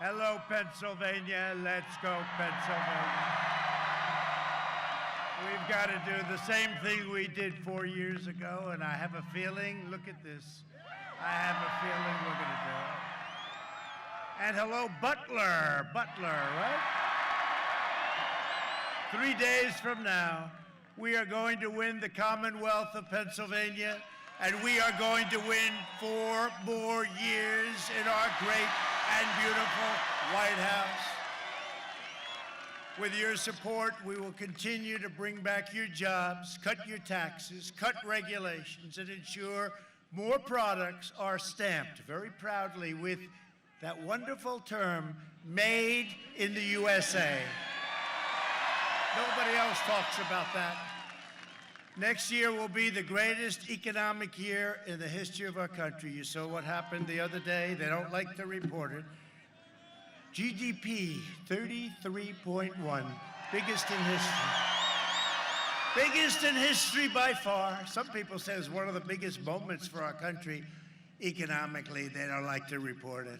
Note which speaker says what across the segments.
Speaker 1: Hello, Pennsylvania. Let's go, Pennsylvania. We've got to do the same thing we did 4 years ago, and I have a feeling, look at this, I have a feeling we're going to do it. And hello, Butler, right? 3 days from now, we are going to win the Commonwealth of Pennsylvania, and we are going to win 4 more years in our great and beautiful White House. With your support, we will continue to bring back your jobs, cut your taxes, cut regulations, and ensure more products are stamped very proudly with that wonderful term, made in the USA. Nobody else talks about that. Next year will be the greatest economic year in the history of our country. You saw what happened the other day. They don't like to report it. GDP, 33.1, biggest in history. Biggest in history by far. Some people say it's one of the biggest moments for our country economically. They don't like to report it.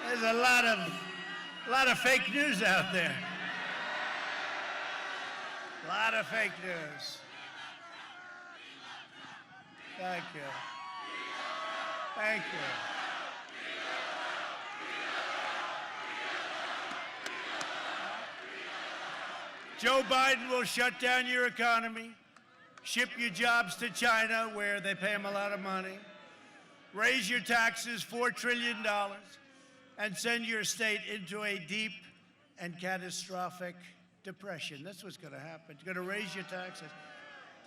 Speaker 1: There's a lot of fake news out there. A lot of fake news. Thank you. Thank you. Joe Biden will shut down your economy, ship your jobs to China where they pay him a lot of money, raise your taxes $4 trillion, and send your state into a deep and catastrophic depression. That's what's going to happen. He's going to raise your taxes.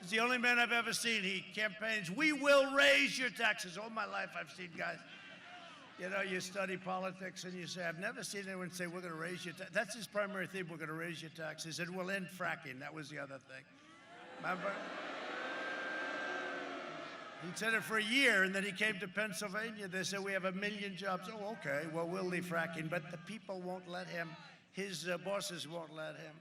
Speaker 1: He's the only man I've ever seen. He campaigns, we will raise your taxes. All my life I've seen guys, you know, you study politics and you say, I've never seen anyone say, we're going to raise your taxes. That's his primary theme, we're going to raise your taxes, and we'll end fracking. That was the other thing. Remember? He said it for a year, and then he came to Pennsylvania. They said, we have 1 million jobs. Oh, okay, well, we'll leave fracking, but the people won't let him. His bosses won't let him.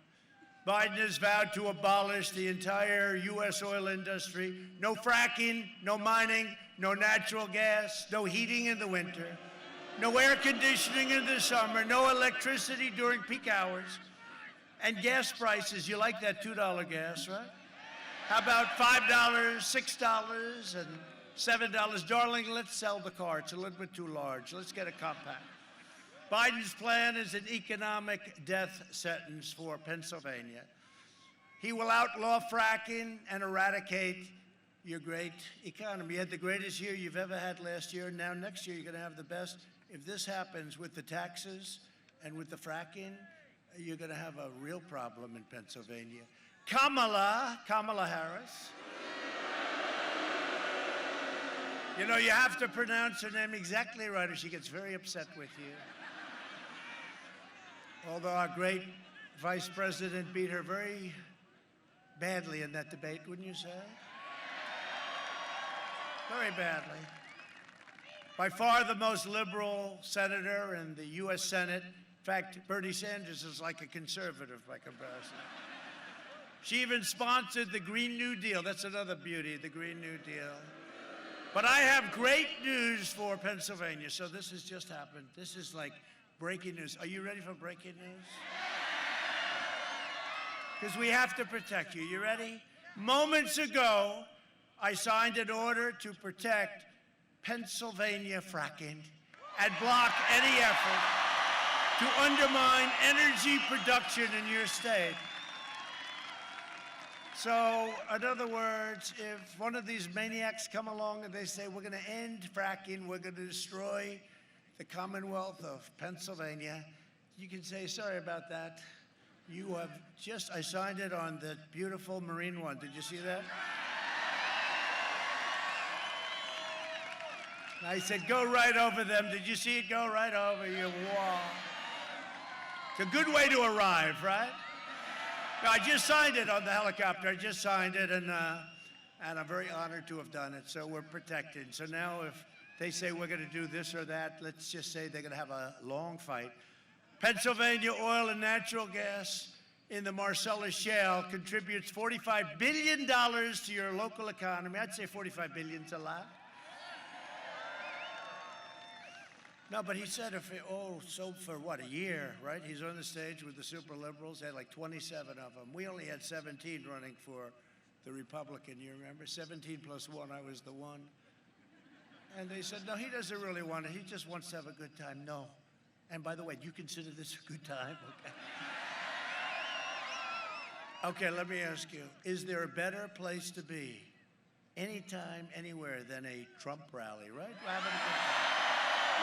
Speaker 1: Biden has vowed to abolish the entire U.S. oil industry. No fracking, no mining, no natural gas, no heating in the winter, no air conditioning in the summer, no electricity during peak hours, and gas prices. You like that $2 gas, right? How about $5, $6, and $7? Darling, let's sell the car. It's a little bit too large. Let's get a compact. Biden's plan is an economic death sentence for Pennsylvania. He will outlaw fracking and eradicate your great economy. You had the greatest year you've ever had last year. Now next year you're going to have the best. If this happens with the taxes and with the fracking, you're going to have a real problem in Pennsylvania. Kamala Harris. You know, you have to pronounce her name exactly right or she gets very upset with you. Although our great vice president beat her very badly in that debate, wouldn't you say? Very badly. By far the most liberal senator in the U.S. Senate. In fact, Bernie Sanders is like a conservative by comparison. She even sponsored the Green New Deal. That's another beauty, the Green New Deal. But I have great news for Pennsylvania. So this has just happened. This is like breaking news. Are you ready for breaking news? Because we have to protect you. You ready? Moments ago, I signed an order to protect Pennsylvania fracking and block any effort to undermine energy production in your state. So, in other words, if one of these maniacs come along and they say, we're going to end fracking, we're going to destroy the Commonwealth of Pennsylvania, you can say, sorry about that. You have just, I signed it on the beautiful Marine One. Did you see that? And I said, go right over them. Did you see it go right over your wall? It's a good way to arrive, right? No, I just signed it on the helicopter. I just signed it, and I'm very honored to have done it. So we're protected. So now if they say we're going to do this or that, let's just say they're going to have a long fight. Pennsylvania oil and natural gas in the Marcellus Shale contributes $45 billion to your local economy. I'd say $45 billion is a lot. No, but he said so for what, a year, right? He's on the stage with the super liberals. They had like 27 of them. We only had 17 running for the Republican, you remember? 17 plus one, I was the one. And they said, no, he doesn't really want it. He just wants to have a good time. No. And by the way, do you consider this a good time? Okay. Okay, let me ask you, is there a better place to be anytime, anywhere than a Trump rally, right? We're having a good time.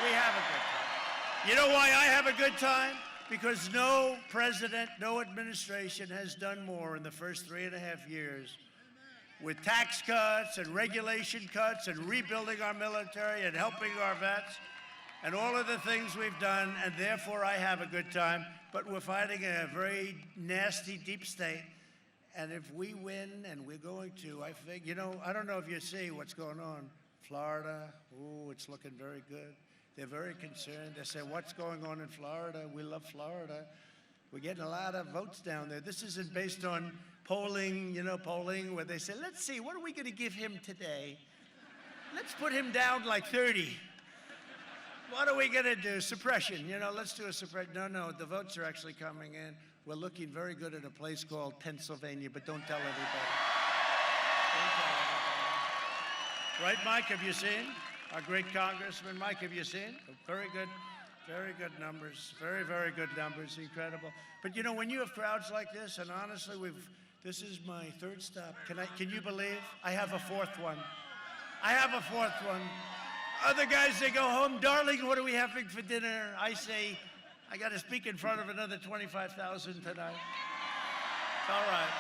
Speaker 1: We have a good time. You know why I have a good time? Because no president, no administration has done more in the first 3.5 years with tax cuts and regulation cuts and rebuilding our military and helping our vets and all of the things we've done, and therefore I have a good time. But we're fighting a very nasty deep state, and if we win, and we're going to, I think, I don't know if you see what's going on. Florida, ooh, it's looking very good. They're very concerned. They say, what's going on in Florida? We love Florida. We're getting a lot of votes down there. This isn't based on polling, polling where they say, let's see, what are we going to give him today? Let's put him down like 30. What are we going to do? Suppression, let's do a suppression. No, the votes are actually coming in. We're looking very good at a place called Pennsylvania, but don't tell everybody. Don't tell everybody. Right, Mike, have you seen? Our great Congressman, Mike, have you seen? Very good numbers. Very, very good numbers. Incredible. But when you have crowds like this, and honestly, this is my third stop. Can you believe? I have a fourth one. Other guys, they go home, darling, what are we having for dinner? I say, I got to speak in front of another 25,000 tonight. It's all right.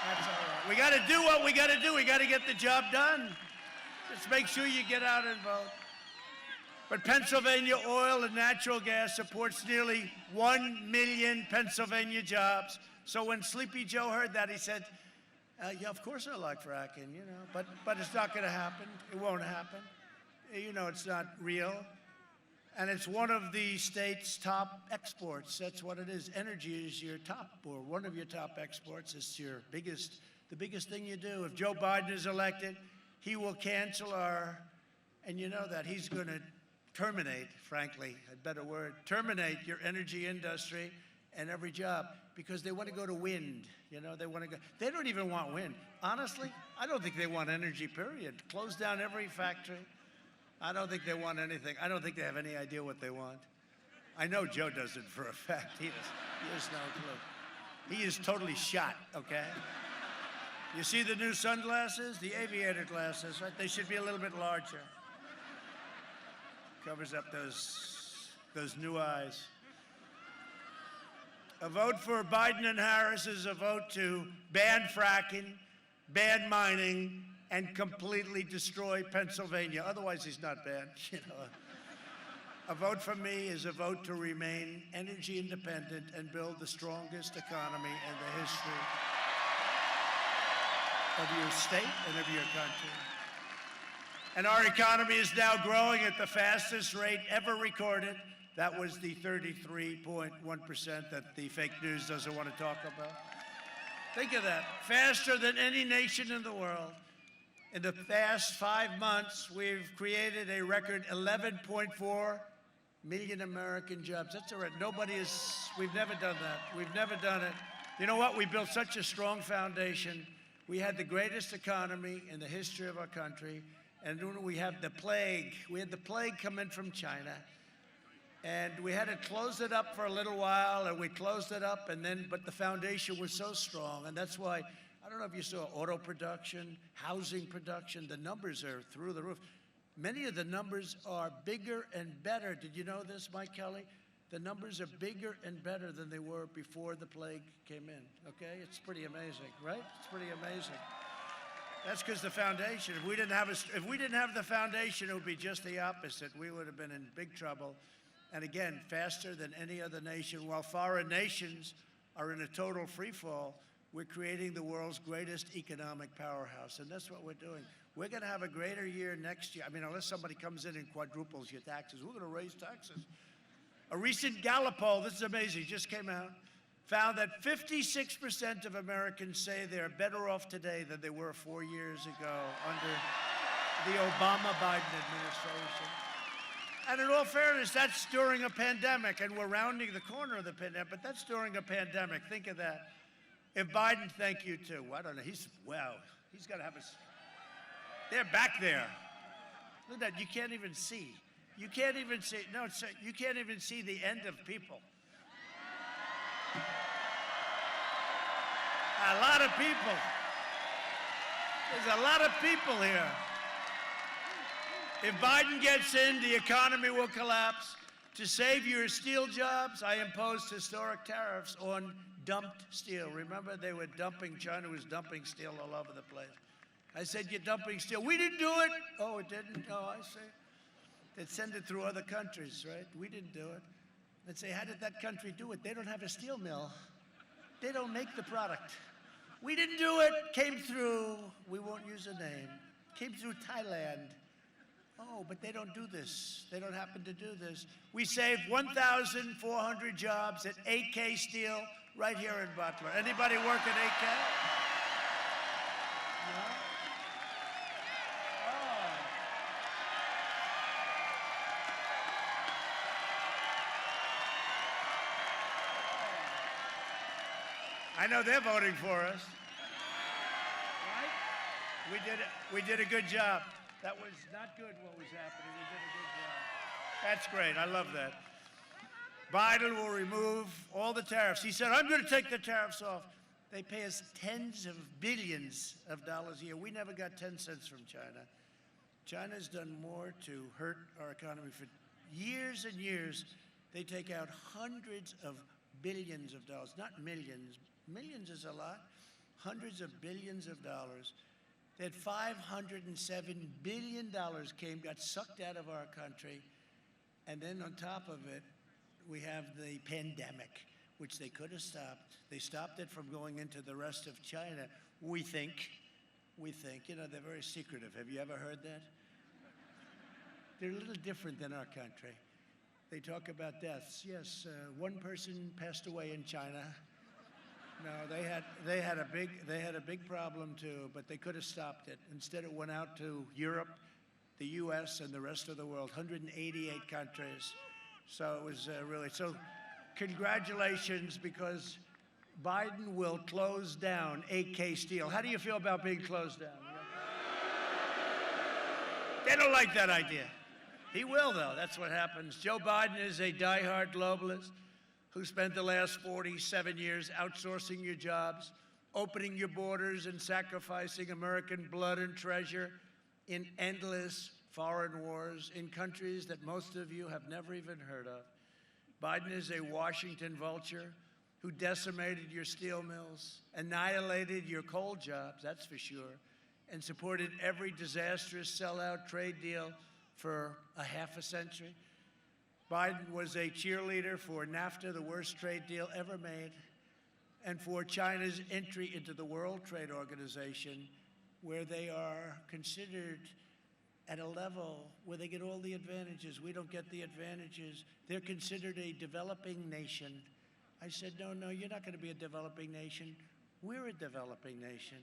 Speaker 1: That's all right. We got to do what we got to do. We got to get the job done. Just make sure you get out and vote. But Pennsylvania oil and natural gas supports nearly 1 million Pennsylvania jobs. So when Sleepy Joe heard that, he said, yeah, of course I like fracking, but it's not going to happen. It won't happen. It's not real. And it's one of the state's top exports. That's what it is. Energy is your top, or one of your top exports. It's the biggest thing you do. If Joe Biden is elected, he will cancel and you know that he's going to terminate, frankly, a better word, terminate your energy industry and every job, because they want to go to wind. They don't even want wind. Honestly, I don't think they want energy, period. Close down every factory. I don't think they want anything. I don't think they have any idea what they want. I know Joe doesn't for a fact. He has no clue. He is totally shot, okay? You see the new sunglasses? The aviator glasses, right? They should be a little bit larger. Covers up those new eyes. A vote for Biden and Harris is a vote to ban fracking, ban mining, and completely destroy Pennsylvania. Otherwise, he's not banned. A vote for me is a vote to remain energy independent and build the strongest economy in the history of your state and of your country. And our economy is now growing at the fastest rate ever recorded. That was the 33.1% that the fake news doesn't want to talk about. Think of that. Faster than any nation in the world. In the past 5 months, we've created a record 11.4 million American jobs. That's all right. We've never done that. We've never done it. You know what? We built such a strong foundation. We had the greatest economy in the history of our country. And we have the plague. We had the plague come in from China. And we had to close it up for a little while, and we closed it up, but the foundation was so strong. And that's why, I don't know if you saw auto production, housing production, the numbers are through the roof. Many of the numbers are bigger and better. Did you know this, Mike Kelly? The numbers are bigger and better than they were before the plague came in, okay? It's pretty amazing, right? It's pretty amazing. That's because the foundation, if we didn't have the foundation, it would be just the opposite. We would have been in big trouble. And again, faster than any other nation. While foreign nations are in a total free fall, we're creating the world's greatest economic powerhouse. And that's what we're doing. We're going to have a greater year next year. I mean, unless somebody comes in and quadruples your taxes, we're going to raise taxes. A recent Gallup poll, this is amazing, just came out, found that 56% of Americans say they're better off today than they were 4 years ago under the Obama-Biden administration. And in all fairness, that's during a pandemic, and we're rounding the corner of the pandemic, but that's during a pandemic. Think of that. If Biden, thank you too. I don't know, he's got to have a, they're back there. Look at that, you can't even see. You can't even see, no, you can't even see the end of people. A lot of people. There's a lot of people here. If Biden gets in, the economy will collapse. To save your steel jobs, I imposed historic tariffs on dumped steel. Remember, they were dumping, China was dumping steel all over the place. I said, you're dumping steel. We didn't do it. Oh, it didn't? Oh, I see. They'd send it through other countries, right? We didn't do it. They'd say, how did that country do it? They don't have a steel mill. They don't make the product. We didn't do it. Came through, we won't use a name, came through Thailand. Oh, but they don't do this. They don't happen to do this. We saved 1,400 jobs at AK Steel right here in Butler. Anybody work at AK? No? Oh. I know they're voting for us. Right? We did a good job. That was not good what was happening. We did a good job. That's great. I love that. Biden will remove all the tariffs. He said, I'm going to take the tariffs off. They pay us tens of billions of dollars a year. We never got 10 cents from China. China's done more to hurt our economy for years and years. They take out hundreds of billions of dollars, not millions. Millions is a lot. Hundreds of billions of dollars. That $507 billion got sucked out of our country. And then on top of it, we have the pandemic, which they could have stopped. They stopped it from going into the rest of China. We think, you know, they're very secretive. Have you ever heard that? They're a little different than our country. They talk about deaths. Yes, one person passed away in China. No, they had a big problem too, but they could have stopped it. Instead, it went out to Europe, the U.S., and the rest of the world, 188 countries. So it was really, so congratulations, because Biden will close down AK Steel. How do you feel about being closed down? They don't like that idea. He will, though. That's what happens. Joe Biden is a diehard globalist who spent the last 47 years outsourcing your jobs, opening your borders, and sacrificing American blood and treasure in endless foreign wars in countries that most of you have never even heard of. Biden is a Washington vulture who decimated your steel mills, annihilated your coal jobs, that's for sure, and supported every disastrous sellout trade deal for a half a century. Biden was a cheerleader for NAFTA, the worst trade deal ever made, and for China's entry into the World Trade Organization, where they are considered at a level where they get all the advantages. We don't get the advantages. They're considered a developing nation. I said, no, you're not going to be a developing nation. We're a developing nation.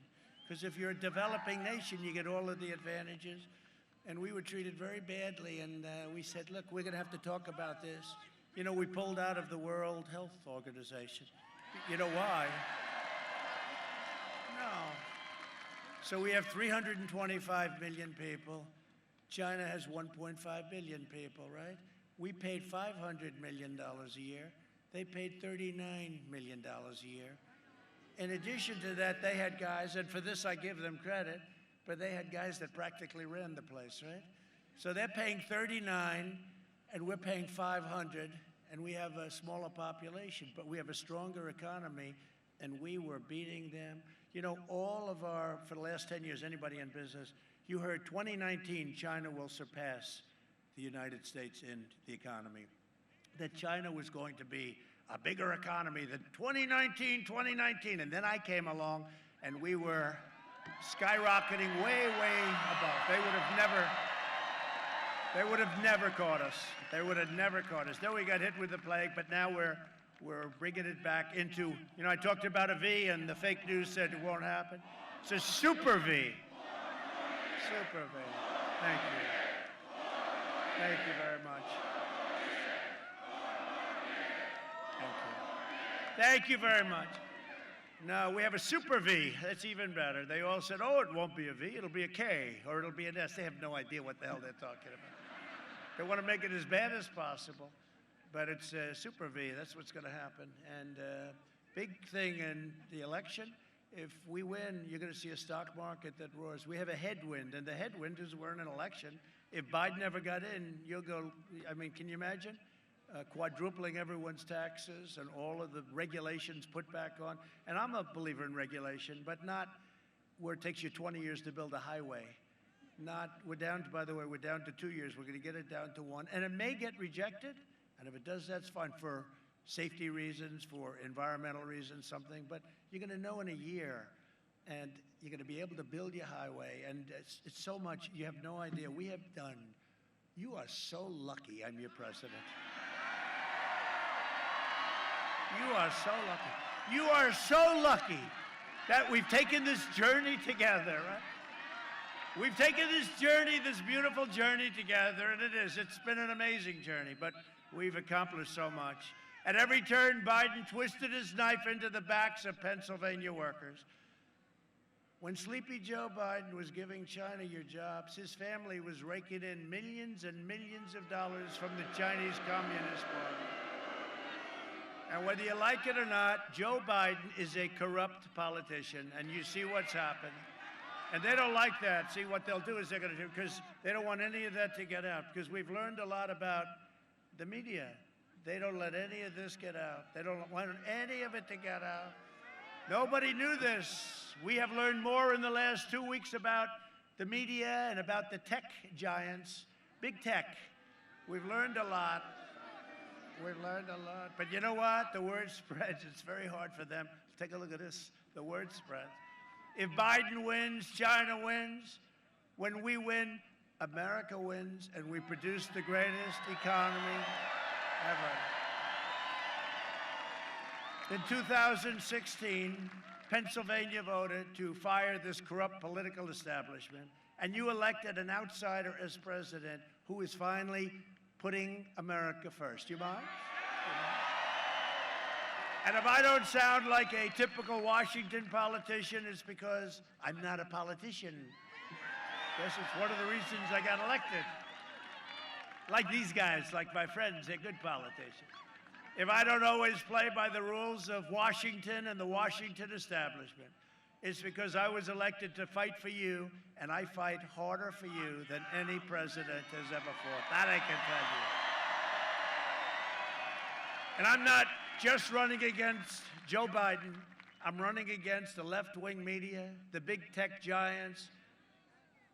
Speaker 1: Because if you're a developing nation, you get all of the advantages. And we were treated very badly, and we said, look, we're going to have to talk about this. You know, we pulled out of the World Health Organization. You know why? No. So we have 325 million people. China has 1.5 billion people, right? We paid $500 million a year. They paid $39 million a year. In addition to that, they had guys, and for this I give them credit, but they had guys that practically ran the place, right? So they're paying 39, and we're paying 500, and we have a smaller population, but we have a stronger economy, and we were beating them. You know, for the last 10 years, anybody in business, you heard 2019, China will surpass the United States in the economy. That China was going to be a bigger economy than 2019, and then I came along, and we were skyrocketing way, way above. They would have never caught us. They would have never caught us. Then we got hit with the plague, but now we're bringing it back into, you know, I talked about a V, and the fake news said it won't happen. It's a super V. Super V. Thank you. Thank you very much. Thank you. Thank you very much. No, we have a super V. That's even better. They all said, oh, it won't be a V. It'll be a K, or it'll be an S. They have no idea what the hell they're talking about. They want to make it as bad as possible, but it's a super V. That's what's going to happen. And big thing in the election, if we win, you're going to see a stock market that roars. We have a headwind, and the headwind is we're in an election. If Biden never got in, you'll go, I mean, can you imagine? Quadrupling everyone's taxes and all of the regulations put back on. And I'm a believer in regulation, but not where it takes you 20 years to build a highway. We're down to, by the way, we're down to 2 years. We're going to get it down to 1. And it may get rejected. And if it does, that's fine for safety reasons, for environmental reasons, something. But you're going to know in a year. And you're going to be able to build your highway. And it's so much, you have no idea. We have done, you are so lucky I'm your president. You are so lucky. You are so lucky that we've taken this journey together, right? We've taken this journey, this beautiful journey together, and it's been an amazing journey, but we've accomplished so much. At every turn, Biden twisted his knife into the backs of Pennsylvania workers. When Sleepy Joe Biden was giving China your jobs, his family was raking in millions and millions of dollars from the Chinese Communist Party. And whether you like it or not, Joe Biden is a corrupt politician, and you see what's happened. And they don't like that. See, what they'll do is they're going to do, because they don't want any of that to get out, because we've learned a lot about the media. They don't let any of this get out. They don't want any of it to get out. Nobody knew this. We have learned more in the last 2 weeks about the media and about the tech giants, big tech. We've learned a lot. We've learned a lot. But you know what? The word spreads. It's very hard for them. Take a look at this. The word spreads. If Biden wins, China wins. When we win, America wins, and we produce the greatest economy ever. In 2016, Pennsylvania voted to fire this corrupt political establishment, and you elected an outsider as president who is finally putting America first. You mind? And if I don't sound like a typical Washington politician, it's because I'm not a politician. Guess it's one of the reasons I got elected. Like these guys, like my friends, they're good politicians. If I don't always play by the rules of Washington and the Washington establishment, it's because I was elected to fight for you, and I fight harder for you than any president has ever fought. That I can tell you. And I'm not just running against Joe Biden. I'm running against the left-wing media, the big tech giants,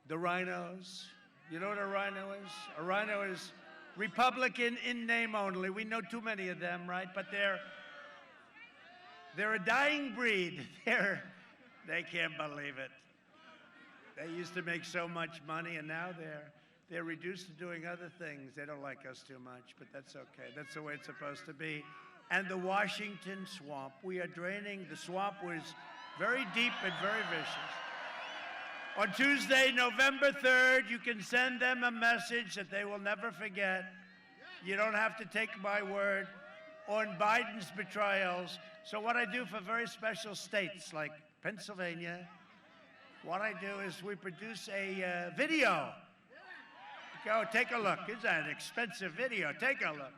Speaker 1: the rhinos. You know what a rhino is? A rhino is Republican in name only. We know too many of them, right? But they're a dying breed. They can't believe it. They used to make so much money, and now they're reduced to doing other things. They don't like us too much, but that's okay. That's the way it's supposed to be. And the Washington swamp. We are draining. The swamp was very deep and very vicious. On Tuesday, November 3rd, you can send them a message that they will never forget. You don't have to take my word on Biden's betrayals. So what I do for very special states like Pennsylvania, what I do is we produce a video. Go, take a look. It's an expensive video. Take a look.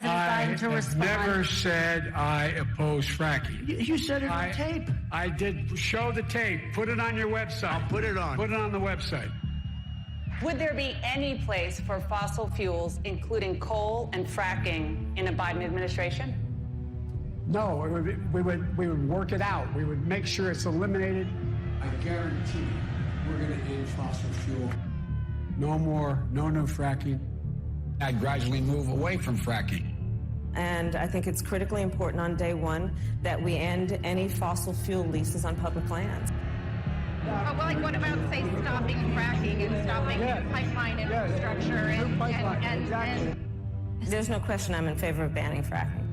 Speaker 2: I have never said I oppose fracking.
Speaker 1: You said it on tape.
Speaker 2: I did show the tape. Put it on your website.
Speaker 1: I'll put it on.
Speaker 2: Put it on the website.
Speaker 3: Would there be any place for fossil fuels, including coal and fracking, in a Biden administration?
Speaker 2: No, we would work it out. We would make sure it's eliminated. I guarantee we're going to end fossil fuel. No more, no new fracking.
Speaker 4: I'd gradually move away from fracking.
Speaker 5: And I think it's critically important on day one that we end any fossil fuel leases on public lands.
Speaker 6: Well, like what about, say, stopping fracking and stopping pipeline infrastructure?
Speaker 5: There's no question I'm in favor of banning fracking.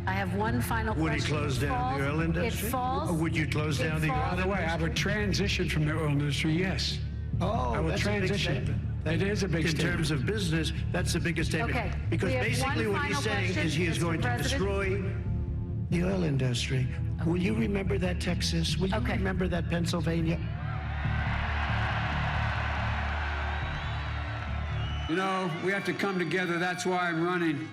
Speaker 7: I have one final
Speaker 1: Would he
Speaker 7: question.
Speaker 1: close down the oil industry?
Speaker 7: It falls.
Speaker 1: Or would you close down the oil
Speaker 2: By the way, I
Speaker 1: industry?
Speaker 2: would transition from the oil industry, yes.
Speaker 1: Oh,
Speaker 2: I would
Speaker 1: that's a big
Speaker 2: transition.
Speaker 1: statement.
Speaker 2: It is a big
Speaker 1: In
Speaker 2: statement.
Speaker 1: terms of business, that's the biggest statement.
Speaker 7: Okay,
Speaker 1: Because
Speaker 7: we have
Speaker 1: basically
Speaker 7: one
Speaker 1: what he's
Speaker 7: final
Speaker 1: saying
Speaker 7: question,
Speaker 1: is he is
Speaker 7: Mr.
Speaker 1: going to
Speaker 7: President.
Speaker 1: destroy the oil industry. Will you remember that, Texas? Will you
Speaker 7: Okay.
Speaker 1: remember that, Pennsylvania?
Speaker 4: You know, we have to come together. That's why I'm running.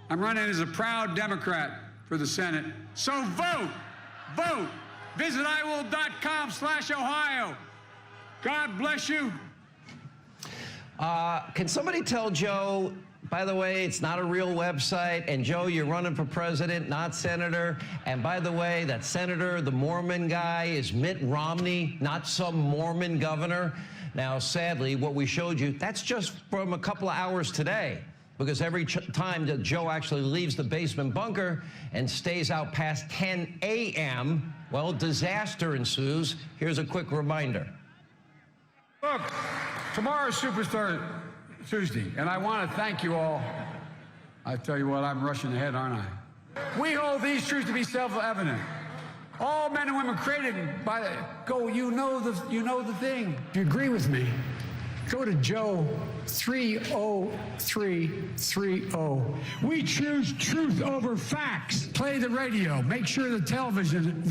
Speaker 4: I'm running as a proud Democrat for the Senate. So vote! Vote! Visit iwill.com/Ohio. God bless you.
Speaker 8: Can somebody tell Joe, by the way, it's not a real website, and Joe, you're running for president, not senator, and by the way, that senator, the Mormon guy, is Mitt Romney, not some Mormon governor. Now, sadly, what we showed you, that's just from a couple of hours today, because every time that Joe actually leaves the basement bunker and stays out past 10 a.m., well, disaster ensues. Here's a quick reminder.
Speaker 4: Look, tomorrow's Superstar Tuesday, and I want to thank you all. I tell you what, I'm rushing ahead, aren't I? We hold these truths to be self-evident. All men and women created by the you know the thing.
Speaker 2: If you agree with me, go to Joe 30330. We choose truth over facts. Play the radio. Make sure the television,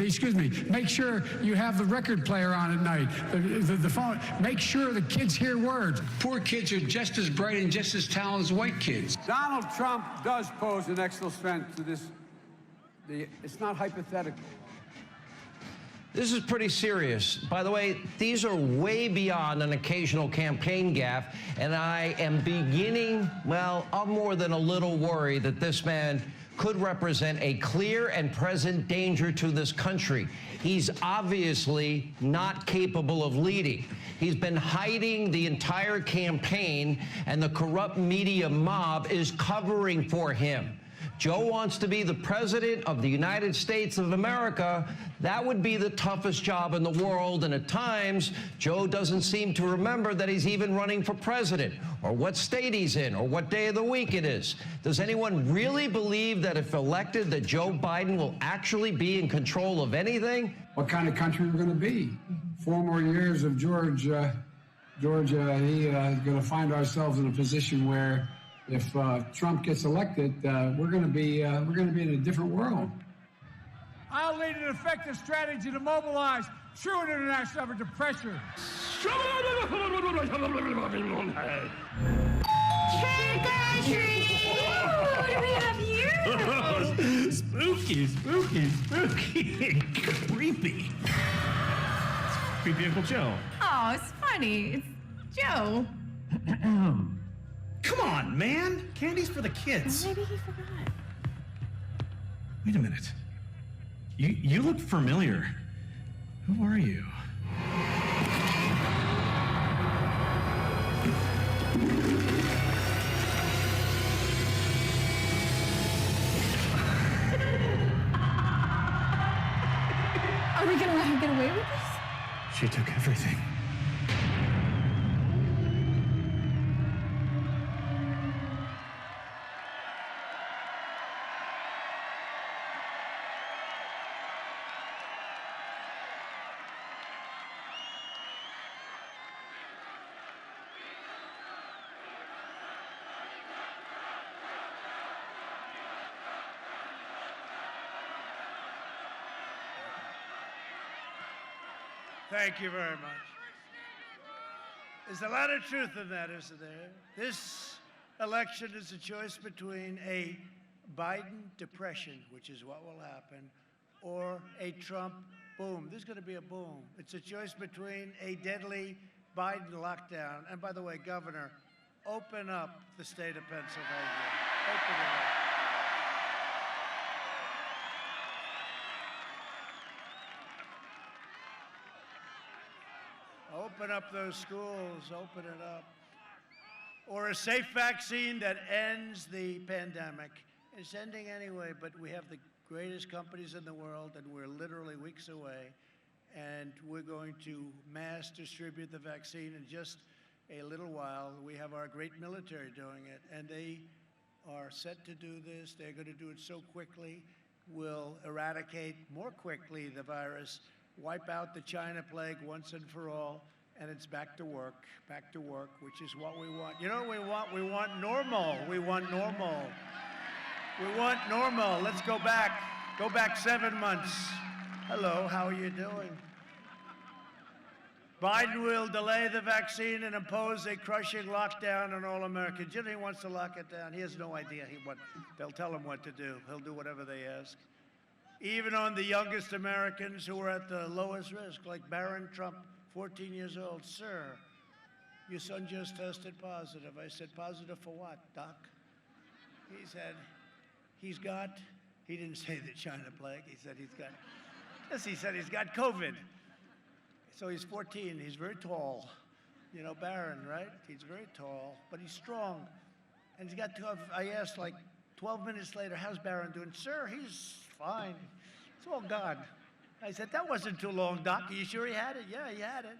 Speaker 2: make sure you have the record player on at night, the phone. Make sure the kids hear words.
Speaker 4: Poor kids are just as bright and just as talented as white kids. Donald Trump does pose an extra threat to this. It's not hypothetical.
Speaker 8: This is pretty serious. By the way, these are way beyond an occasional campaign gaffe, and I am beginning, well, I'm more than a little worried that this man could represent a clear and present danger to this country. He's obviously not capable of leading. He's been hiding the entire campaign, and the corrupt media mob is covering for him. Joe wants to be the president of the United States of America. That would be the toughest job in the world, and at times, Joe doesn't seem to remember that he's even running for president, or what state he's in, or what day of the week it is. Does anyone really believe that if elected, that Joe Biden will actually be in control of anything?
Speaker 2: What kind of country we're going to be? 4 more years of Georgia, he is going to find ourselves in a position where if Trump gets elected, we're going to be in a different world.
Speaker 4: I'll lead an effective strategy to mobilize true international effort to pressure.
Speaker 6: Trick or treat! We have you!
Speaker 9: Spooky, spooky, spooky. Creepy. It's creepy Uncle Joe.
Speaker 6: Oh, it's funny. It's Joe.
Speaker 9: Come on, man. Candy's for the kids.
Speaker 6: Maybe he forgot.
Speaker 9: Wait a minute. You look familiar. Who are you?
Speaker 6: Are we gonna let him get away with this?
Speaker 9: She took everything.
Speaker 1: Thank you very much. There's a lot of truth in that, isn't there? This election is a choice between a Biden depression, which is what will happen, or a Trump boom. There's going to be a boom. It's a choice between a deadly Biden lockdown. And by the way, Governor, open up the state of Pennsylvania. Open it up. Open up those schools, open it up. Or a safe vaccine that ends the pandemic. It's ending anyway, but we have the greatest companies in the world, and we're literally weeks away. And we're going to mass distribute the vaccine in just a little while. We have our great military doing it, and they are set to do this. They're going to do it so quickly, we'll eradicate more quickly the virus, wipe out the China plague once and for all, and it's back to work, which is what we want. You know what we want? We want normal. We want normal. We want normal. Let's go back. Go back 7 months. Hello, how are you doing? Biden will delay the vaccine and impose a crushing lockdown on all Americans. You know, he wants to lock it down. He has no idea they'll tell him what to do. He'll do whatever they ask. Even on the youngest Americans who are at the lowest risk, like Barron Trump, 14 years old. Sir, your son just tested positive. I said, positive for what, Doc? He said, he didn't say the China plague. He said he's got COVID. So he's 14, he's very tall. You know, Barron, right? He's very tall, but he's strong. And he's got 12, I asked like 12 minutes later, how's Barron doing? Sir, he's fine. It's all God. I said, that wasn't too long, Doc. Are you sure he had it? Yeah, he had it.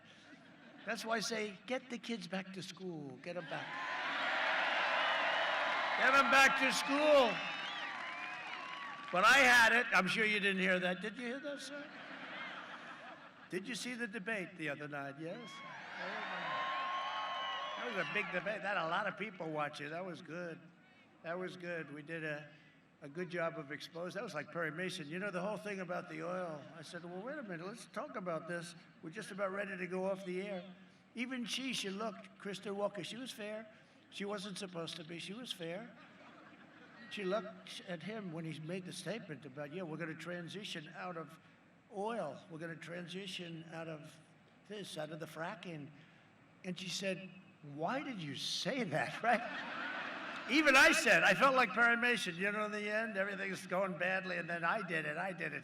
Speaker 1: That's why I say, get the kids back to school. Get them back. Get them back to school. But I had it. I'm sure you didn't hear that. Did you hear that, sir? Did you see the debate the other night? Yes? That was a big debate. That had a lot of people watching. That was good. That was good. We did a good job of exposing. That was like Perry Mason. You know, the whole thing about the oil. I said, well, wait a minute. Let's talk about this. We're just about ready to go off the air. Even she looked, Krista Walker, she was fair. She wasn't supposed to be. She was fair. She looked at him when he made the statement about, yeah, we're going to transition out of oil. We're going to transition out of this, out of the fracking. And she said, why did you say that, right? Even I said, I felt like Perry Mason. You know, in the end, everything's going badly, and then I did it.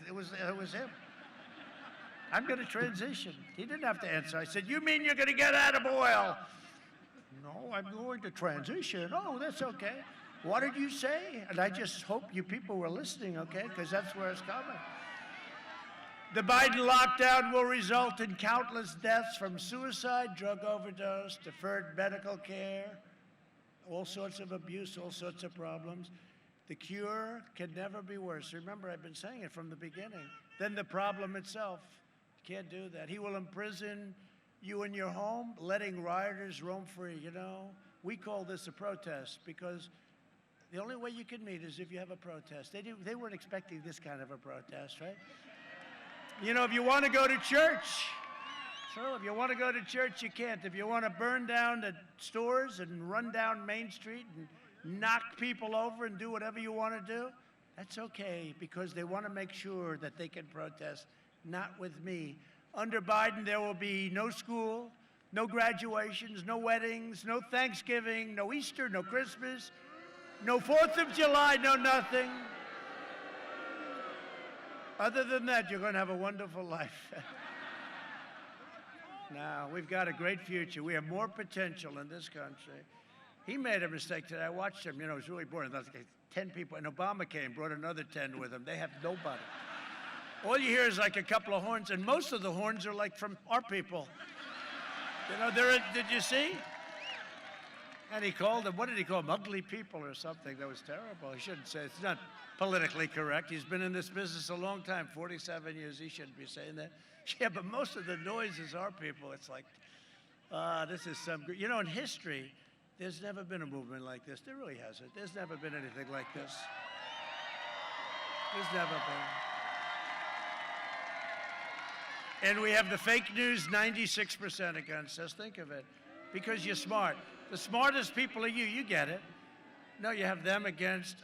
Speaker 1: It was him. I'm going to transition. He didn't have to answer. I said, you mean you're going to get out of oil? No, I'm going to transition. Oh, that's okay. What did you say? And I just hope you people were listening, okay? Because that's where it's coming. The Biden lockdown will result in countless deaths from suicide, drug overdose, deferred medical care, all sorts of abuse, all sorts of problems. The cure can never be worse. Remember, I've been saying it from the beginning. Then the problem itself. Can't do that. He will imprison you in your home, letting rioters roam free. You know, we call this a protest because the only way you can meet is if you have a protest. They weren't expecting this kind of a protest, right? You know, if you want to go to church, so if you want to go to church, you can't. If you want to burn down the stores and run down Main Street and knock people over and do whatever you want to do, that's okay, because they want to make sure that they can protest, not with me. Under Biden, there will be no school, no graduations, no weddings, no Thanksgiving, no Easter, no Christmas, no 4th of July, no nothing. Other than that, you're going to have a wonderful life. Now, we've got a great future. We have more potential in this country. He made a mistake today. I watched him. You know, it was really boring. There was like 10 people, and Obama came, brought another 10 with him. They have nobody. All you hear is like a couple of horns, and most of the horns are like from our people. You know, did you see? And he called them, what did he call them? Ugly people or something. That was terrible. He shouldn't say, it's not politically correct. He's been in this business a long time, 47 years. He shouldn't be saying that. Yeah, but most of the noise is our people. It's like, this is some, you know, in history, there's never been a movement like this. There really hasn't. There's never been anything like this. There's never been. And we have the fake news 96% against us. Think of it. Because you're smart. The smartest people are you. You get it. No, you have them against,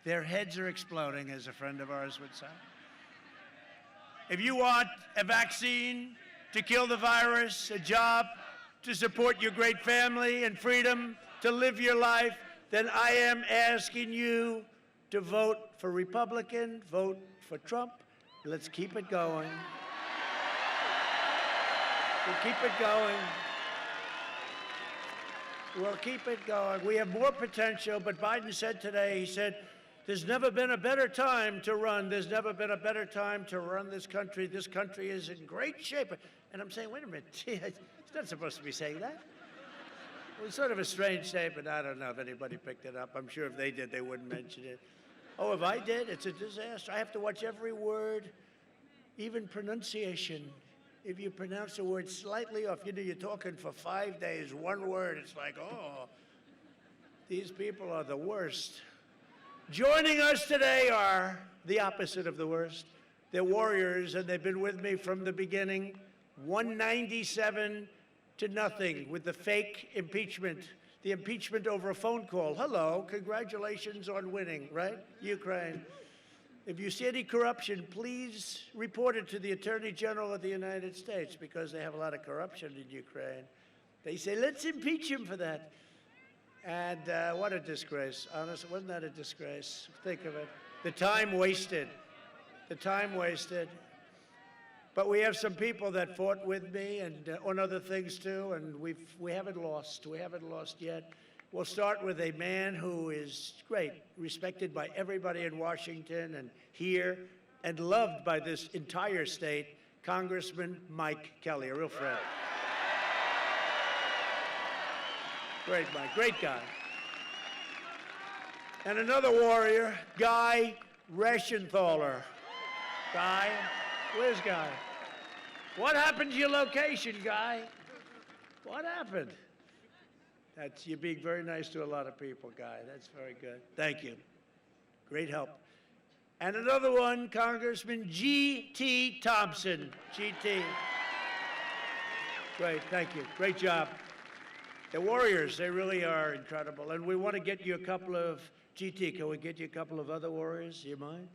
Speaker 1: their heads are exploding, as a friend of ours would say. If you want a vaccine to kill the virus, a job to support your great family and freedom to live your life, then I am asking you to vote for Republican, vote for Trump. Let's keep it going. We'll keep it going. We'll keep it going. We have more potential, but Biden said today, he said, there's never been a better time to run. There's never been a better time to run this country. This country is in great shape. And I'm saying, wait a minute, he's not supposed to be saying that. It was sort of a strange statement. I don't know if anybody picked it up. I'm sure if they did, they wouldn't mention it. Oh, if I did, it's a disaster. I have to watch every word, even pronunciation. If you pronounce a word slightly off, you're talking for 5 days, one word, it's like, oh, these people are the worst. Joining us today are the opposite of the worst. They're warriors, and they've been with me from the beginning. 197 to nothing with the fake impeachment, the impeachment over a phone call. Hello, congratulations on winning, right? Ukraine. If you see any corruption, please report it to the Attorney General of the United States, because they have a lot of corruption in Ukraine. They say, let's impeach him for that. And what a disgrace. Honestly, wasn't that a disgrace? Think of it. The time wasted. The time wasted. But we have some people that fought with me and on other things too, and we haven't lost. We haven't lost yet. We'll start with a man who is great, respected by everybody in Washington and here, and loved by this entire state, Congressman Mike Kelly, a real friend. Great Mike, great guy. And another warrior, Guy Reschenthaler. Guy, where's Guy? What happened to your location, Guy? What happened? You're being very nice to a lot of people, Guy. That's very good. Thank you. Great help. And another one, Congressman G.T. Thompson. G.T. Great, thank you. Great job. The warriors, they really are incredible. And we want to get you a couple of, G.T., can we get you a couple of other warriors? Do you mind?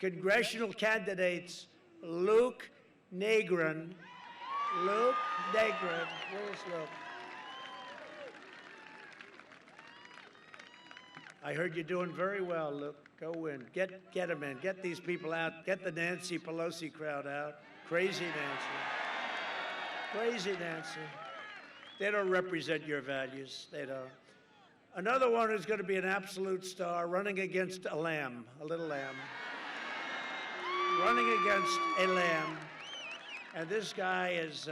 Speaker 1: Congressional candidates, Luke Negron. Luke Negron. Where's Luke? I heard you're doing very well, Luke. Go win. Get him in. Get these people out. Get the Nancy Pelosi crowd out. Crazy Nancy. Crazy Nancy. They don't represent your values. They don't. Another one who's going to be an absolute star, running against a lamb, a little lamb. Running against a lamb. And this guy is,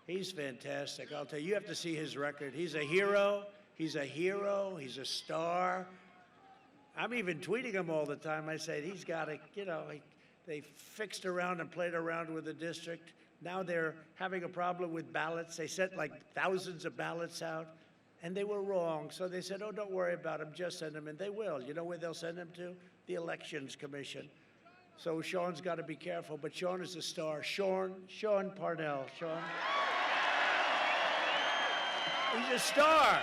Speaker 1: he's fantastic. I'll tell you, you have to see his record. He's a hero. He's a hero. He's a star. I'm even tweeting him all the time. I say, he's got to, they fixed around and played around with the district. Now they're having a problem with ballots. They sent like thousands of ballots out, and they were wrong. So they said, oh, don't worry about them. Just send them. And they will. You know where they'll send them to? The Elections Commission. So Sean's got to be careful. But Sean is a star. Sean Parnell. Sean. He's a star.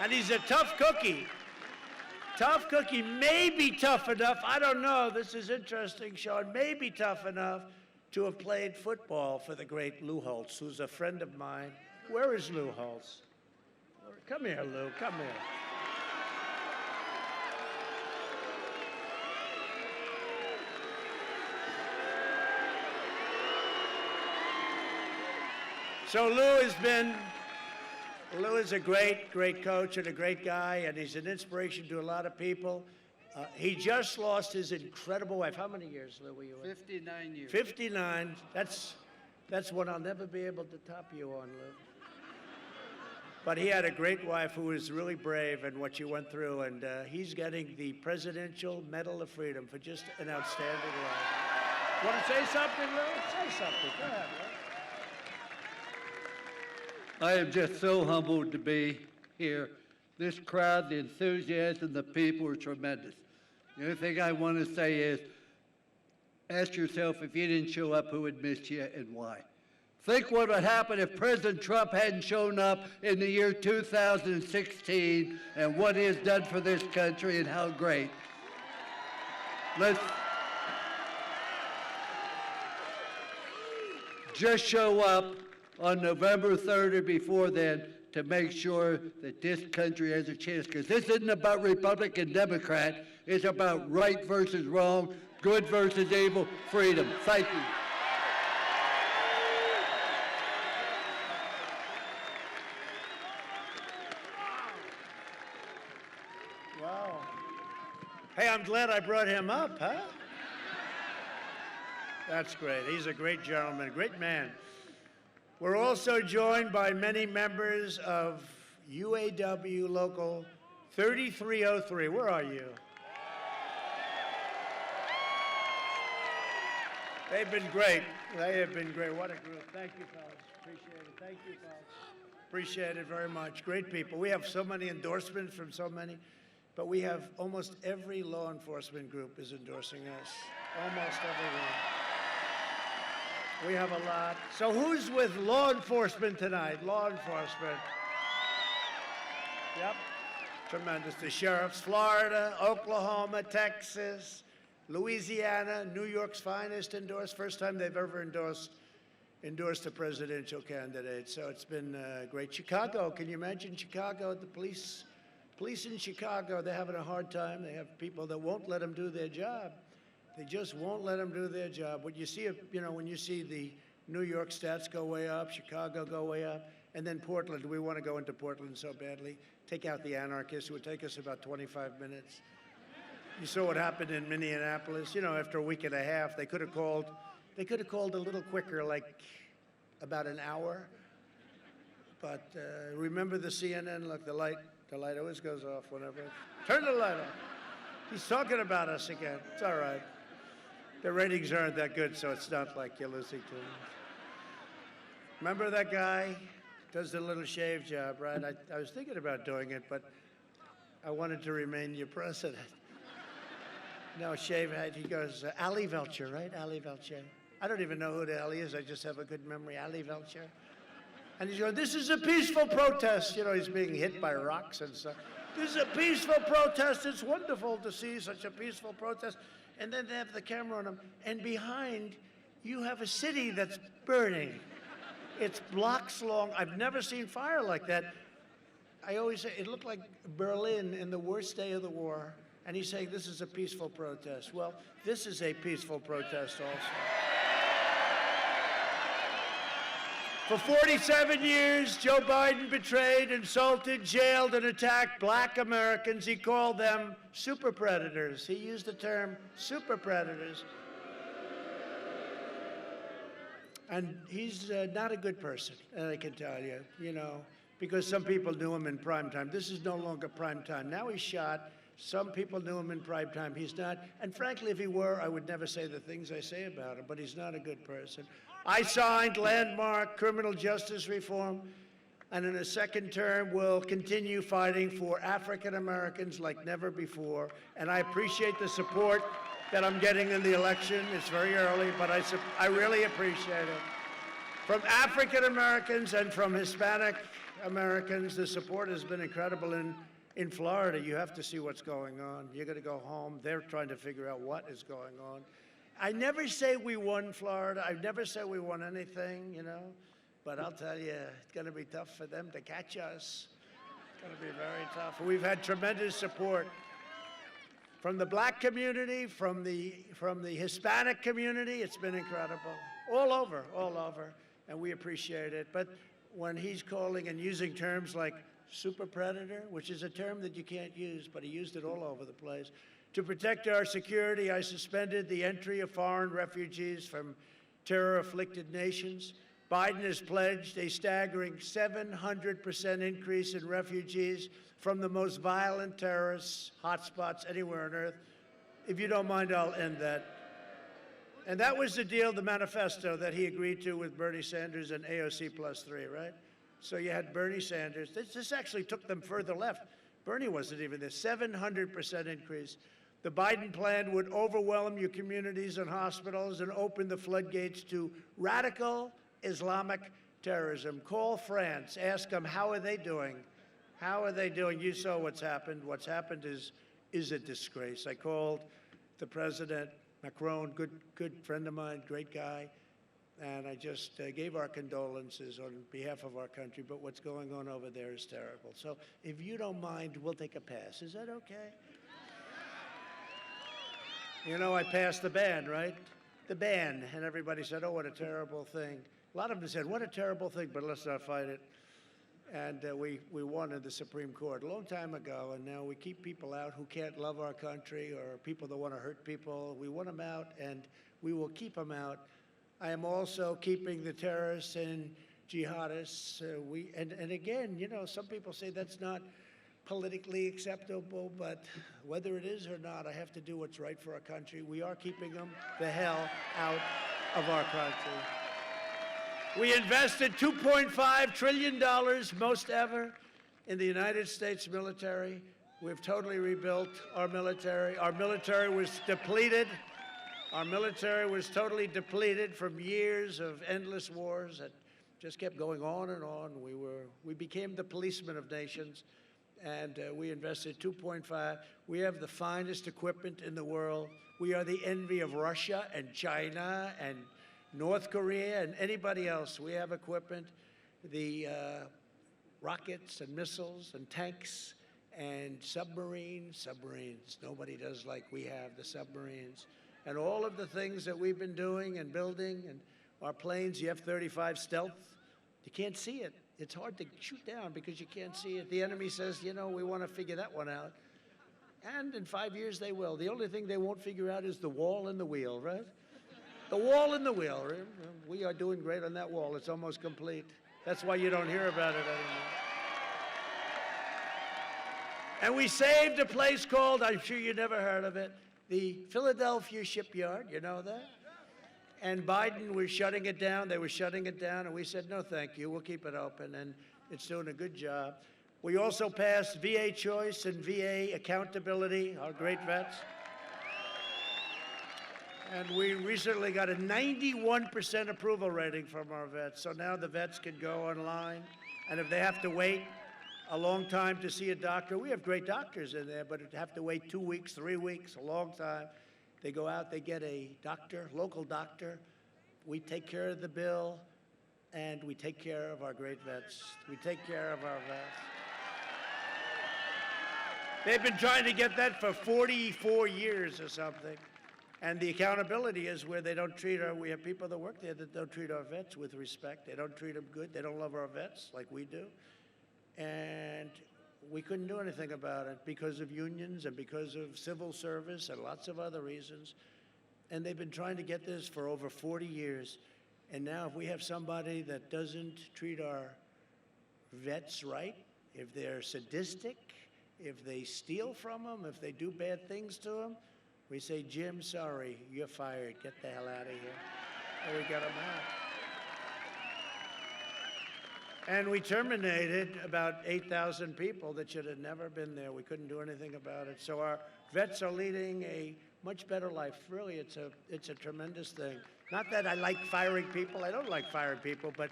Speaker 1: And he's a tough cookie. Tough cookie. Maybe tough enough. I don't know. This is interesting, Sean. Maybe tough enough to have played football for the great Lou Holtz, who's a friend of mine. Where is Lou Holtz? Come here, Lou. Come here. So Lou is a great, great coach and a great guy, and he's an inspiration to a lot of people. He just lost his incredible wife. How many years, Lou, were you in?
Speaker 7: 59 years.
Speaker 1: 59. That's one I'll never be able to top you on, Lou. But he had a great wife who was really brave in what she went through, and he's getting the Presidential Medal of Freedom for just an outstanding life. Want to say something, Lou? Say something. Go ahead, Lou.
Speaker 7: I am just so humbled to be here. This crowd, the enthusiasm, the people are tremendous. The only thing I want to say is, ask yourself if you didn't show up, who would miss you and why. Think what would happen if President Trump hadn't shown up in the year 2016 and what he has done for this country and how great. Let's just show up on November 3rd or before then to make sure that this country has a chance. Because this isn't about Republican, Democrat. It's about right versus wrong, good versus evil, freedom. Thank you.
Speaker 1: Wow. Hey, I'm glad I brought him up, huh? That's great. He's a great gentleman, a great man. We're also joined by many members of UAW Local 3303. Where are you? They've been great. They have been great. What a group. Thank you, fellas. Appreciate it. Thank you, folks. Appreciate it very much. Great people. We have so many endorsements from so many, but we have almost every law enforcement group is endorsing us. Almost everyone. We have a lot. So who's with law enforcement tonight? Law enforcement. Yep. Tremendous. The sheriffs, Florida, Oklahoma, Texas, Louisiana, New York's finest endorsed. First time they've ever endorsed a presidential candidate. So it's been great. Chicago, can you imagine Chicago? The police in Chicago, they're having a hard time. They have people that won't let them do their job. They just won't let them do their job. When you see, when you see the New York stats go way up, Chicago go way up, and then Portland, we want to go into Portland so badly. Take out the anarchists. It would take us about 25 minutes. You saw what happened in Minneapolis. After a week and a half, they could have called a little quicker, like about an hour. But remember the CNN? Look, the light always goes off whenever. Turn the light off. He's talking about us again. It's all right. The ratings aren't that good, so it's not like you're listening to him. Remember that guy? Does the little shave job, right? I was thinking about doing it, but I wanted to remain your president. No, shave head. He goes, Ali Velcher, right? Ali Velcher. I don't even know who the hell he is. I just have a good memory. Ali Velcher. And he's going, this is a peaceful protest. He's being hit by rocks and stuff. This is a peaceful protest. It's wonderful to see such a peaceful protest. And then they have the camera on him. And behind, you have a city that's burning. It's blocks long. I've never seen fire like that. I always say, it looked like Berlin in the worst day of the war. And he's saying this is a peaceful protest. Well, this is a peaceful protest also. For 47 years, Joe Biden betrayed, insulted, jailed, and attacked black Americans. He called them super predators. He used the term super predators. And he's not a good person, I can tell you, because some people knew him in primetime. This is no longer primetime. Now he's shot. Some people knew him in primetime. He's not. And frankly, if he were, I would never say the things I say about him, but he's not a good person. I signed landmark criminal justice reform, and in a second term will continue fighting for African Americans like never before. And I appreciate the support that I'm getting in the election. It's very early, but I really appreciate it. From African Americans and from Hispanic Americans, the support has been incredible. In Florida, you have to see what's going on. You're going to go home. They're trying to figure out what is going on. I never say we won Florida. I never say we won anything, But I'll tell you, it's going to be tough for them to catch us. It's going to be very tough. We've had tremendous support from the black community, from the Hispanic community. It's been incredible. All over. And we appreciate it. But when he's calling and using terms like super predator, which is a term that you can't use, but he used it all over the place. To protect our security, I suspended the entry of foreign refugees from terror-afflicted nations. Biden has pledged a staggering 700% increase in refugees from the most violent terrorist hotspots anywhere on earth. If you don't mind, I'll end that. And that was the deal, the manifesto that he agreed to with Bernie Sanders and AOC +3, right? So you had Bernie Sanders. This actually took them further left. Bernie wasn't even there. 700% increase. The Biden plan would overwhelm your communities and hospitals and open the floodgates to radical Islamic terrorism. Call France. Ask them, how are they doing? How are they doing? You saw what's happened. What's happened is a disgrace. I called the president, Macron, good friend of mine, great guy. And I just gave our condolences on behalf of our country, but what's going on over there is terrible. So if you don't mind, we'll take a pass. Is that okay? I passed the ban, right? The ban. And everybody said, oh, what a terrible thing. A lot of them said, what a terrible thing, but let's not fight it. And we won in the Supreme Court a long time ago, and now we keep people out who can't love our country or people that want to hurt people. We want them out, and we will keep them out. I am also keeping the terrorists in jihadists. And again, you know, some people say that's not politically acceptable, but whether it is or not, I have to do what's right for our country. We are keeping them the hell out of our country. We invested $2.5 trillion, most ever, in the United States military. We've totally rebuilt our military. Our military was depleted. Our military was totally depleted from years of endless wars that just kept going on and on. We became the policemen of nations, and we invested $2.5. We have the finest equipment in the world. We are the envy of Russia and China and North Korea and anybody else. We have equipment, the rockets and missiles and tanks and submarines. Nobody does like we have the submarines. And all of the things that we've been doing and building, and our planes, the F-35 stealth, you can't see it. It's hard to shoot down because you can't see it. The enemy says, you know, we want to figure that one out. And in 5 years they will. The only thing they won't figure out is the wall and the wheel, right? The wall and the wheel. We are doing great on that wall. It's almost complete. That's why you don't hear about it anymore. And we saved a place called, I'm sure you never heard of it, the Philadelphia Shipyard. You know that? And Biden was shutting it down. They were shutting it down, and we said, no, thank you. We'll keep it open, and it's doing a good job. We also passed VA choice and VA accountability, our great vets. And we recently got a 91% approval rating from our vets. So now the vets can go online, and if they have to wait a long time to see a doctor, we have great doctors in there, but have to wait 2 weeks, 3 weeks, a long time. They go out, they get a doctor, local doctor. We take care of the bill, and we take care of our great vets. We take care of our vets. They've been trying to get that for 44 years or something. And the accountability is where they don't treat we have people that work there that don't treat our vets with respect. They don't treat them good. They don't love our vets like we do. And we couldn't do anything about it because of unions and because of civil service and lots of other reasons. And they've been trying to get this for over 40 years. And now if we have somebody that doesn't treat our vets right, if they're sadistic, if they steal from them, if they do bad things to them, we say, Jim, sorry, you're fired. Get the hell out of here. And we got them out. And we terminated about 8,000 people that should have never been there. We couldn't do anything about it. So our vets are leading a much better life. Really, it's a tremendous thing. Not that I like firing people. I don't like firing people, but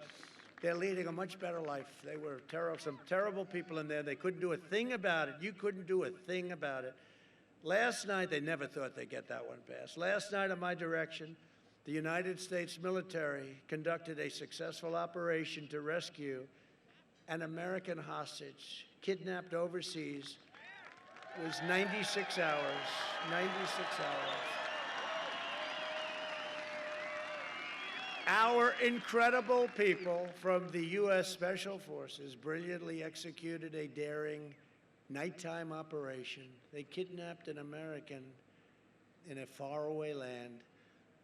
Speaker 1: they're leading a much better life. They were some terrible people in there. They couldn't do a thing about it. You couldn't do a thing about it. Last night, they never thought they'd get that one passed. Last night, on my direction, the United States military conducted a successful operation to rescue an American hostage kidnapped overseas. It was 96 hours, 96 hours. Our incredible people from the U.S. Special Forces brilliantly executed a daring nighttime operation. They kidnapped an American in a faraway land.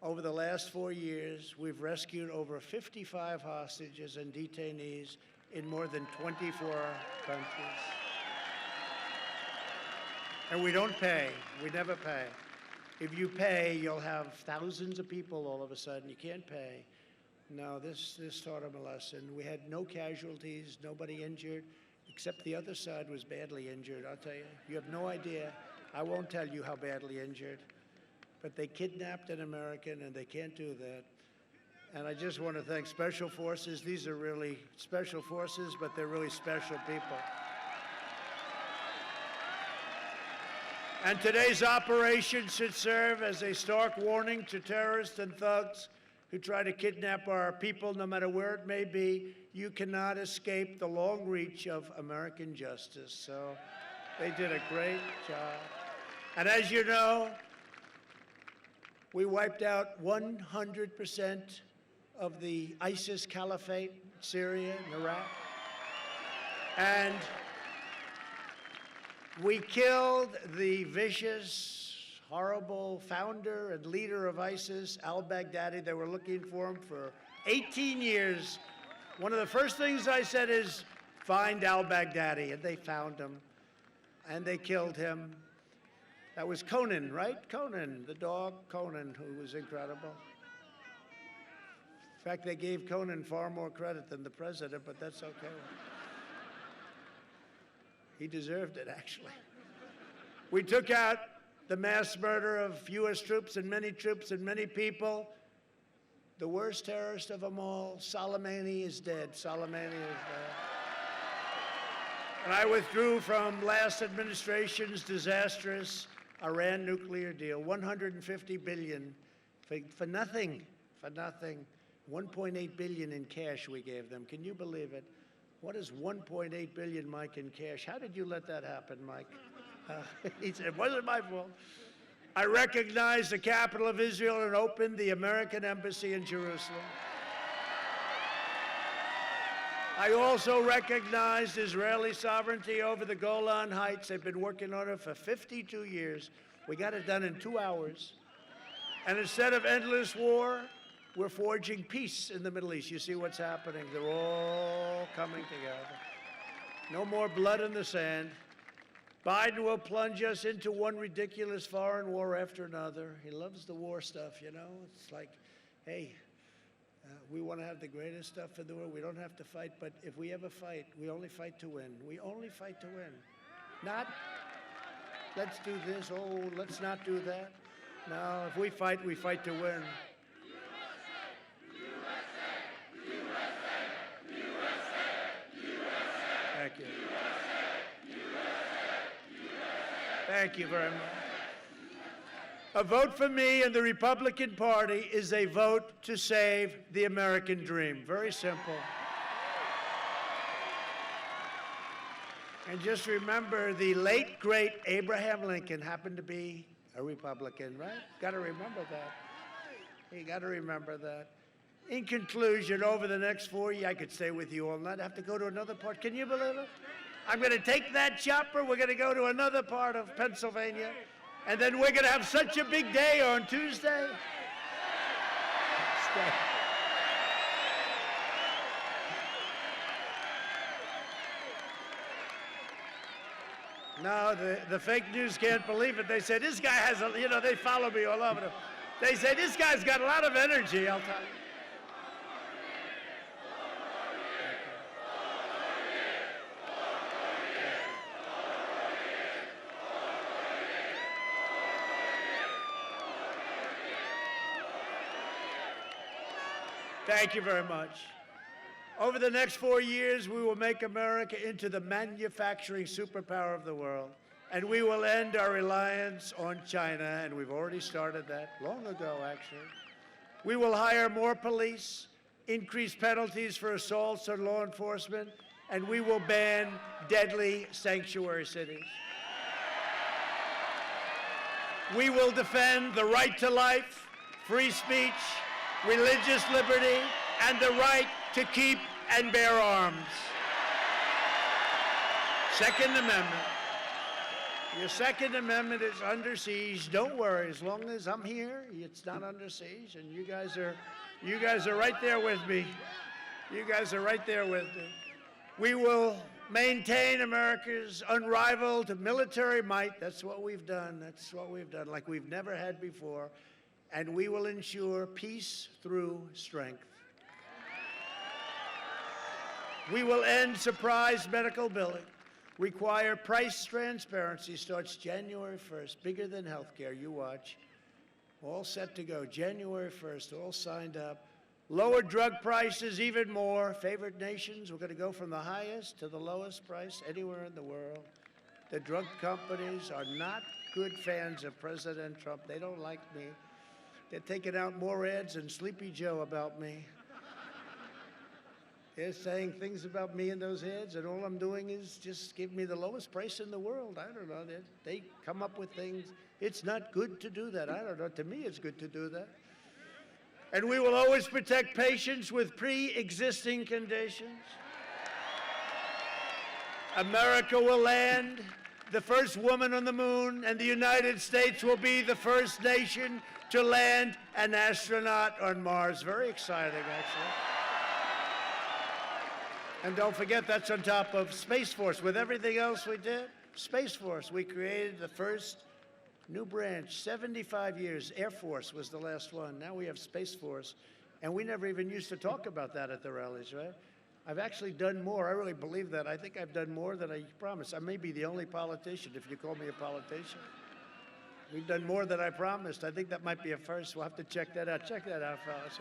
Speaker 1: Over the last 4 years, we've rescued over 55 hostages and detainees in more than 24 countries. And we don't pay. We never pay. If you pay, you'll have thousands of people all of a sudden. You can't pay. No, this taught them a lesson. We had no casualties, nobody injured, except the other side was badly injured, I'll tell you. You have no idea. I won't tell you how badly injured. But they kidnapped an American, and they can't do that. And I just want to thank Special Forces. These are really special forces, but they're really special people. And today's operation should serve as a stark warning to terrorists and thugs who try to kidnap our people, no matter where it may be. You cannot escape the long reach of American justice. So they did a great job. And as you know, we wiped out 100% of the ISIS caliphate, Syria and Iraq. And we killed the vicious, horrible founder and leader of ISIS, al-Baghdadi. They were looking for him for 18 years. One of the first things I said is, find al-Baghdadi, and they found him, and they killed him. That was Conan, right? Conan, the dog Conan, who was incredible. In fact, they gave Conan far more credit than the president, but that's okay. He deserved it, actually. We took out the mass murder of U.S. troops and many people. The worst terrorist of them all, Soleimani, is dead. Soleimani is dead. And I withdrew from last administration's disastrous Iran nuclear deal, $150 billion for nothing, for nothing. $1.8 billion in cash we gave them. Can you believe it? What is $1.8 billion, Mike, in cash? How did you let that happen, Mike? He said, it wasn't my fault. I recognized the capital of Israel and opened the American embassy in Jerusalem. I also recognized Israeli sovereignty over the Golan Heights. They've been working on it for 52 years. We got it done in 2 hours. And instead of endless war, we're forging peace in the Middle East. You see what's happening. They're all coming together. No more blood in the sand. Biden will plunge us into one ridiculous foreign war after another. He loves the war stuff, you know. It's like, hey, we want to have the greatest stuff in the world. We don't have to fight, but if we ever fight, we only fight to win. We only fight to win. Not, let's do this, oh, let's not do that. No, if we fight to win. Thank you. Thank you very much. A vote for me and the Republican Party is a vote to save the American dream. Very simple. And just remember, the late, great Abraham Lincoln happened to be a Republican, right? Got to remember that. You got to remember that. In conclusion, over the next 4 years, I could stay with you all night. I have to go to another part. Can you believe it? I'm going to take that chopper. We're going to go to another part of Pennsylvania. And then we're going to have such a big day on Tuesday. No, the fake news can't believe it. They say, this guy has a, you know, they follow me all over. They say, this guy's got a lot of energy, I'll tell you. Thank you very much. Over the next 4 years, we will make America into the manufacturing superpower of the world, and we will end our reliance on China, and we've already started that long ago, actually. We will hire more police, increase penalties for assaults on law enforcement, and we will ban deadly sanctuary cities. We will defend the right to life, free speech, religious liberty, and the right to keep and bear arms. Second Amendment. Your Second Amendment is under siege. Don't worry, as long as I'm here, it's not under siege, and you guys are right there with me. You guys are right there with me. We will maintain America's unrivaled military might. That's what we've done. That's what we've done, like we've never had before. And we will ensure peace through strength. We will end surprise medical billing. Require price transparency. Starts January 1st, bigger than healthcare. You watch. All set to go. January 1st, all signed up. Lower drug prices even more. Favored nations, we're going to go from the highest to the lowest price anywhere in the world. The drug companies are not good fans of President Trump. They don't like me. They're taking out more ads than Sleepy Joe about me. They're saying things about me in those ads, and all I'm doing is just give me the lowest price in the world. I don't know. They come up with things. It's not good to do that. I don't know. To me, it's good to do that. And we will always protect patients with pre-existing conditions. America will land the first woman on the moon, and the United States will be the first nation to land an astronaut on Mars. Very exciting, actually. And don't forget, that's on top of Space Force. With everything else we did, Space Force, we created the first new branch, 75 years. Air Force was the last one. Now we have Space Force. And we never even used to talk about that at the rallies, right? I've actually done more. I really believe that. I think I've done more than I promised. I may be the only politician, if you call me a politician. We've done more than I promised. I think that might be a first. We'll have to check that out. Check that out, fellas.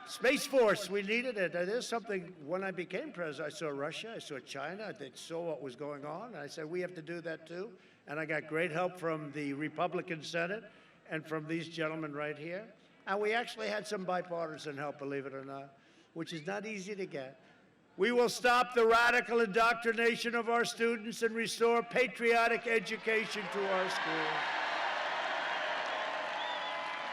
Speaker 1: Space Force, we needed it. There's something, when I became president, I saw Russia, I saw China, I saw what was going on, and I said, we have to do that too. And I got great help from the Republican Senate and from these gentlemen right here. And we actually had some bipartisan help, believe it or not, which is not easy to get. We will stop the radical indoctrination of our students and restore patriotic education to our schools.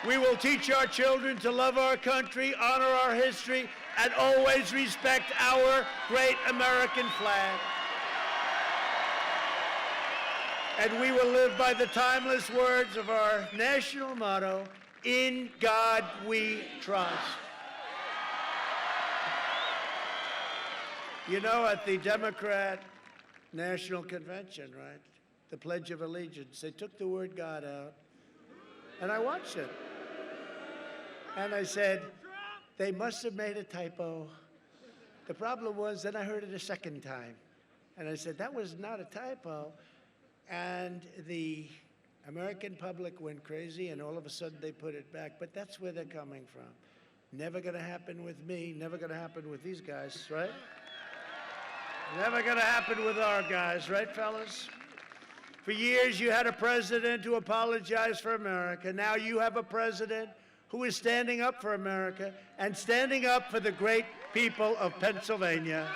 Speaker 1: We will teach our children to love our country, honor our history, and always respect our great American flag. And we will live by the timeless words of our national motto, "In God we trust." You know, at the Democrat National Convention, right, the Pledge of Allegiance, they took the word God out, and I watched it. And I said, they must have made a typo. The problem was, then I heard it a second time. And I said, that was not a typo. And the American public went crazy, and all of a sudden they put it back. But that's where they're coming from. Never going to happen with me, never going to happen with these guys, right? Never going to happen with our guys, right, fellas? For years, you had a president who apologized for America. Now you have a president who is standing up for America and standing up for the great people of Pennsylvania.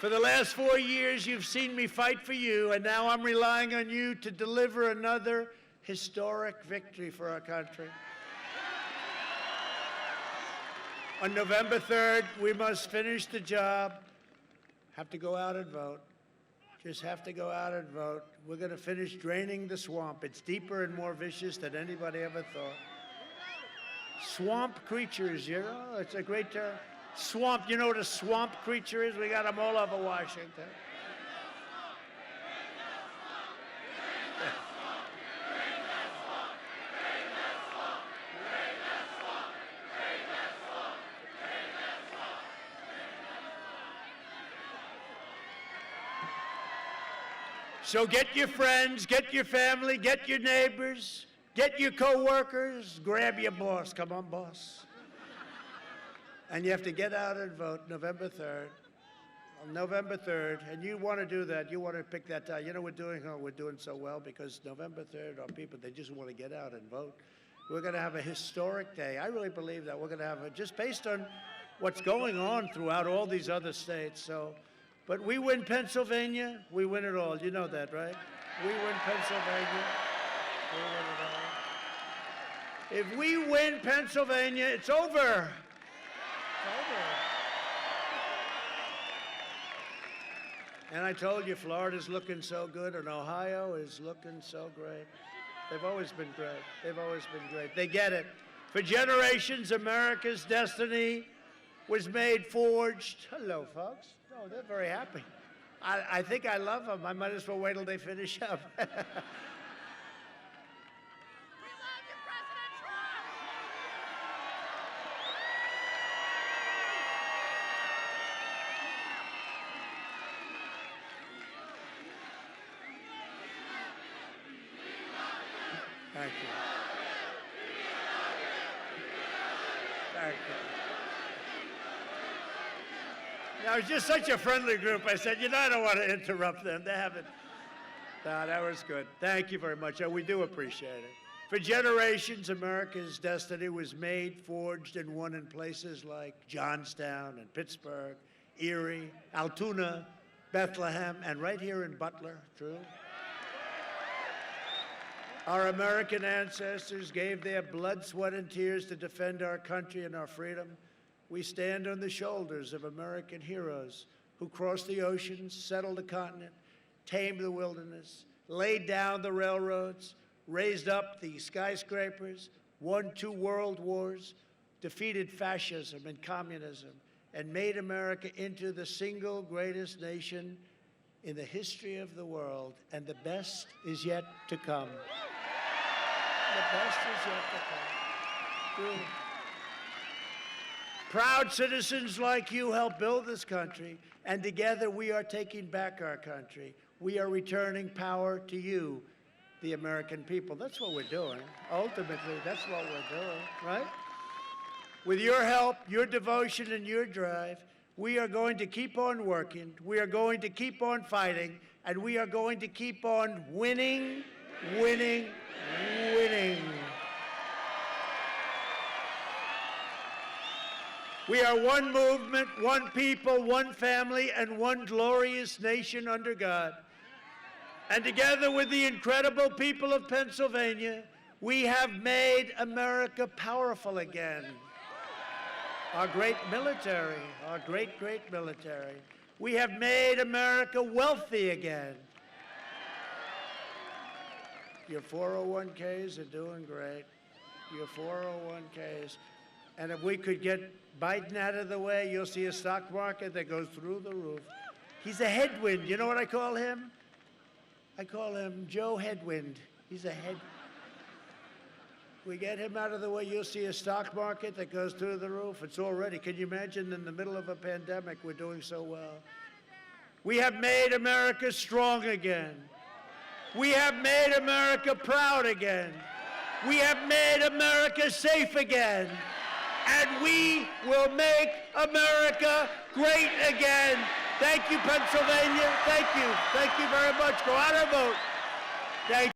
Speaker 1: For the last 4 years, you've seen me fight for you, and now I'm relying on you to deliver another historic victory for our country. On November 3rd, we must finish the job. Have to go out and vote. Just have to go out and vote. We're going to finish draining the swamp. It's deeper and more vicious than anybody ever thought. Swamp creatures, you know, it's a great term. Swamp, you know what a swamp creature is? We got them all over Washington. So get your friends, get your family, get your neighbors, get your co-workers, grab your boss. Come on, boss. And you have to get out and vote November 3rd. On November 3rd, and you want to do that, you want to pick that time. You know, we're doing so well because November 3rd, our people, they just want to get out and vote. We're going to have a historic day. I really believe that. We're going to have it just based on what's going on throughout all these other states. So. But we win Pennsylvania, we win it all. You know that, right? We win Pennsylvania, we win it all. If we win Pennsylvania, it's over. It's over. And I told you, Florida's looking so good, and Ohio is looking so great. They've always been great. They've always been great. They get it. For generations, America's destiny was made, forged. Hello, folks. Oh, they're very happy. I think I love them. I might as well wait till they finish up.
Speaker 6: We love you, President Trump!
Speaker 1: Thank you. Thank you. Now, it was just such a friendly group. I said, you know, I don't want to interrupt them. They haven't. No, that was good. Thank you very much. We do appreciate it. For generations, America's destiny was made, forged, and won in places like Johnstown and Pittsburgh, Erie, Altoona, Bethlehem, and right here in Butler, true? Our American ancestors gave their blood, sweat, and tears to defend our country and our freedom. We stand on the shoulders of American heroes who crossed the oceans, settled the continent, tamed the wilderness, laid down the railroads, raised up the skyscrapers, won 2 world wars, defeated fascism and communism, and made America into the single greatest nation in the history of the world, and the best is yet to come. The best is yet to come. Really. Proud citizens like you helped build this country, and together we are taking back our country. We are returning power to you, the American people. That's what we're doing. Ultimately, that's what we're doing, right? With your help, your devotion, and your drive, we are going to keep on working, we are going to keep on fighting, and we are going to keep on winning, winning, winning. We are one movement, one people, one family, and one glorious nation under God. And together with the incredible people of Pennsylvania, we have made America powerful again. Our great military, our great, great military. We have made America wealthy again. Your 401ks are doing great. Your 401ks. And if we could get Biden out of the way, you'll see a stock market that goes through the roof. He's a headwind. You know what I call him? I call him Joe Headwind. He's a head. We get him out of the way, you'll see a stock market that goes through the roof. It's already, can you imagine, in the middle of a pandemic, we're doing so well. We have made America strong again. We have made America proud again. We have made America safe again. And we will make America great again. Thank you, Pennsylvania. Thank you. Thank you very much. Go out and vote. Thank you.